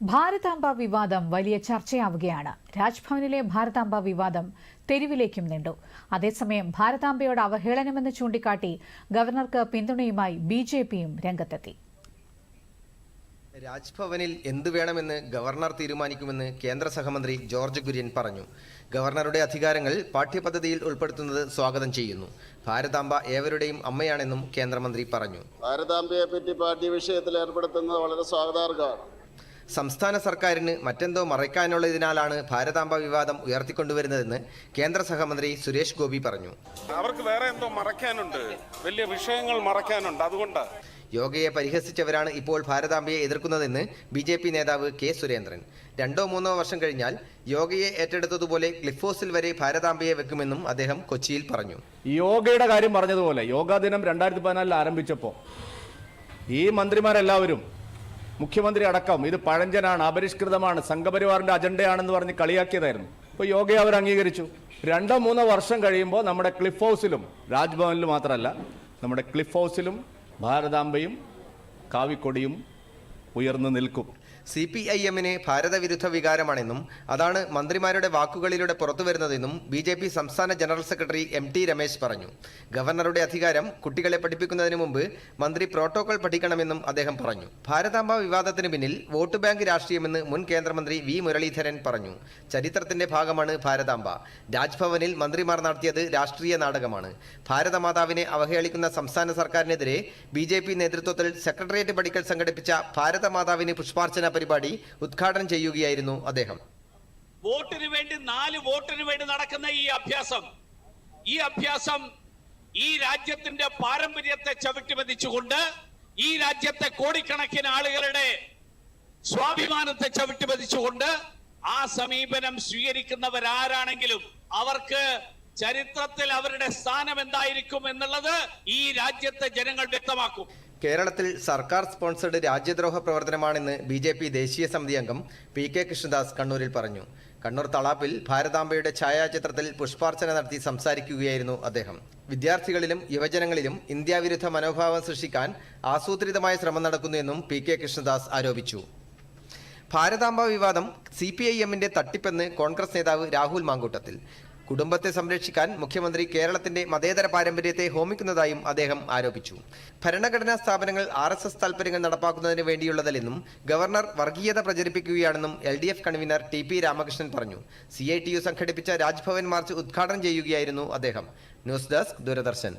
ഭാരതാംബ വിവാദം വലിയ ചർച്ചയാവുകയാണ്. രാജ്ഭവനിലെ ഭാരതാംബ വിവാദം തെരുവിലേക്കും നീണ്ടു. അതേസമയം ഭാരതാംബയോട് അവഹേളനമെന്ന് ചൂണ്ടിക്കാട്ടി ഗവർണർക്ക് പിന്തുണയുമായി ബിജെപിയും രംഗത്തെത്തി. രാജ്ഭവനിൽ എന്തു വേണമെന്ന് ഗവർണർ തീരുമാനിക്കുമെന്ന് കേന്ദ്ര സഹമന്ത്രി ജോർജ് കുര്യൻ പറഞ്ഞു. ഗവർണറുടെ അധികാരങ്ങൾ പാഠ്യപദ്ധതിയിൽ ഉൾപ്പെടുത്തുന്നത് സ്വാഗതം ചെയ്യുന്നു. ഭാരതാംബ ഏവരുടെയും അമ്മയാണെന്നും കേന്ദ്രമന്ത്രി പറഞ്ഞു. ഭാരതാംബയെ പറ്റി പാഠ്യവിഷയത്തിൽ ഏർപ്പെടുത്തുന്നത് വളരെ സ്വാഗതാർഹമാണ്. സംസ്ഥാന സർക്കാരിന് മറ്റെന്തോ മറയ്ക്കാനുള്ളതിനാലാണ് ഭാരതാംബ വിവാദം ഉയർത്തിക്കൊണ്ടുവരുന്നതെന്ന് കേന്ദ്ര സഹമന്ത്രി സുരേഷ് ഗോപി പറഞ്ഞു. അവർക്ക് വേറെ എന്തോ മറയ്ക്കാനുണ്ട്, വലിയ വിഷയങ്ങൾ മറയ്ക്കാനുണ്ട്. അതുകൊണ്ട് യോഗയെ പരിഹസിച്ചവരാണ് ഇപ്പോൾ ഭാരതാംബയെ എതിർക്കുന്നതെന്ന് ബിജെപി നേതാവ് കെ സുരേന്ദ്രൻ. 2-3 വർഷം കഴിഞ്ഞാൽ യോഗയെ ഏറ്റെടുത്തതുപോലെ ക്ലിഫ് ഹൗസിൽ വരെ ഭാരതാംബയെ വെക്കുമെന്നും അദ്ദേഹം കൊച്ചിയിൽ പറഞ്ഞു. യോഗയുടെ കാര്യം പറഞ്ഞതുപോലെ യോഗാ ദിനം 2014 ആരംഭിച്ചപ്പോൾ ഈ മന്ത്രിമാരെല്ലാവരും, മുഖ്യമന്ത്രി അടക്കം, ഇത് പഴഞ്ചനാണ്, അപരിഷ്കൃതമാണ്, സംഘപരിവാറിന്റെ അജണ്ടയാണെന്ന് പറഞ്ഞ് കളിയാക്കിയതായിരുന്നു. ഇപ്പോൾ യോഗയെ അവർ അംഗീകരിച്ചു. 2-3 വർഷം കഴിയുമ്പോൾ നമ്മുടെ ക്ലിഫ് ഹൗസിലും, രാജ്ഭവനിലും മാത്രമല്ല, നമ്മുടെ ക്ലിഫ് ഹൗസിലും ഭാരതാംബയും കാവിക്കൊടിയും ഉയർന്നു നിൽക്കും. CPIM-ന് ഭാരതവിരുദ്ധ വികാരമാണെന്നും അതാണ് മന്ത്രിമാരുടെ വാക്കുകളിലൂടെ പുറത്തുവരുന്നതെന്നും BJP സംസ്ഥാന ജനറൽ സെക്രട്ടറി MT രമേശ് പറഞ്ഞു. ഗവർണറുടെ അധികാരം കുട്ടികളെ പഠിപ്പിക്കുന്നതിന് മുമ്പ് മന്ത്രി പ്രോട്ടോകോൾ പഠിക്കണമെന്നും അദ്ദേഹം പറഞ്ഞു. ഭാരതാംബ വിവാദത്തിന് പിന്നിൽ വോട്ട് ബാങ്ക് രാഷ്ട്രീയമെന്ന് മുൻ കേന്ദ്രമന്ത്രി V മുരളീധരൻ പറഞ്ഞു. ചരിത്രത്തിന്റെ ഭാഗമാണ് ഭാരതാംബ. രാജ്ഭവനിൽ മന്ത്രിമാർ നടത്തിയത് രാഷ്ട്രീയ നാടകമാണ്. ഭാരതമാതാവിനെ അവഹേളിക്കുന്ന സംസ്ഥാന സർക്കാരിനെതിരെ BJP നേതൃത്വത്തിൽ സെക്രട്ടേറിയറ്റ് പടിക്കൽ സംഘടിപ്പിച്ച ഭാരതമാതാവിന് പുഷ്പാർച്ചന പരിപാടി ഉദ്ഘാടനം ചെയ്യുകയായിരുന്നു അദ്ദേഹം. വോട്ടിന് വേണ്ടി 4 വോട്ടിന് വേണ്ടി നടക്കുന്ന ഈ അഭ്യാസം ഈ രാജ്യത്തിന്റെ പാരമ്പര്യത്തെ ചവിട്ടിമതിച്ചുകൊണ്ട്, ഈ രാജ്യത്തെ കോടിക്കണക്കിന് ആളുകളുടെ സ്വാഭിമാനത്തെ ചവിട്ടിമതിച്ചുകൊണ്ട് ആ സമീപനം സ്വീകരിക്കുന്നവരാരാണെങ്കിലും അവർക്ക് ചരിത്രത്തിൽ അവരുടെ സ്ഥാനം എന്തായിരിക്കും എന്നുള്ളത് ഈ രാജ്യത്തെ ജനങ്ങൾ വ്യക്തമാക്കും. കേരളത്തിൽ സർക്കാർ സ്പോൺസർഡ് രാജ്യദ്രോഹ പ്രവർത്തനമാണെന്ന് BJP ദേശീയ സമിതി അംഗം PK കൃഷ്ണദാസ് കണ്ണൂരിൽ പറഞ്ഞു. കണ്ണൂർ തളാപ്പിൽ ഭാരതാംബയുടെ ഛായാചിത്രത്തിൽ പുഷ്പാർച്ചന നടത്തി സംസാരിക്കുകയായിരുന്നു അദ്ദേഹം. വിദ്യാർത്ഥികളിലും യുവജനങ്ങളിലും ഇന്ത്യാവിരുദ്ധ മനോഭാവം സൃഷ്ടിക്കാൻ ആസൂത്രിതമായ ശ്രമം നടക്കുന്നുവെന്നും PK കൃഷ്ണദാസ് ആരോപിച്ചു. ഭാരതാംബ വിവാദം CPIM-ന്റെ തട്ടിപ്പെന്ന് കോൺഗ്രസ് നേതാവ് രാഹുൽ മാങ്കൂട്ടത്തിൽ. കുടുംബത്തെ സംരക്ഷിക്കാൻ മുഖ്യമന്ത്രി കേരളത്തിന്റെ മതേതര പാരമ്പര്യത്തെ ഹോമിക്കുന്നതായും അദ്ദേഹം ആരോപിച്ചു. ഭരണഘടനാ സ്ഥാപനങ്ങൾ RSS താൽപര്യങ്ങൾ നടപ്പാക്കുന്നതിന് വേണ്ടിയുള്ളതല്ലെന്നും ഗവർണർ വർഗീയത പ്രചരിപ്പിക്കുകയാണെന്നും LDF കൺവീനർ TP രാമകൃഷ്ണൻ പറഞ്ഞു. CITU സംഘടിപ്പിച്ച രാജ്ഭവൻ മാർച്ച് ഉദ്ഘാടനം ചെയ്യുകയായിരുന്നു അദ്ദേഹം. News desk, Doordarshan.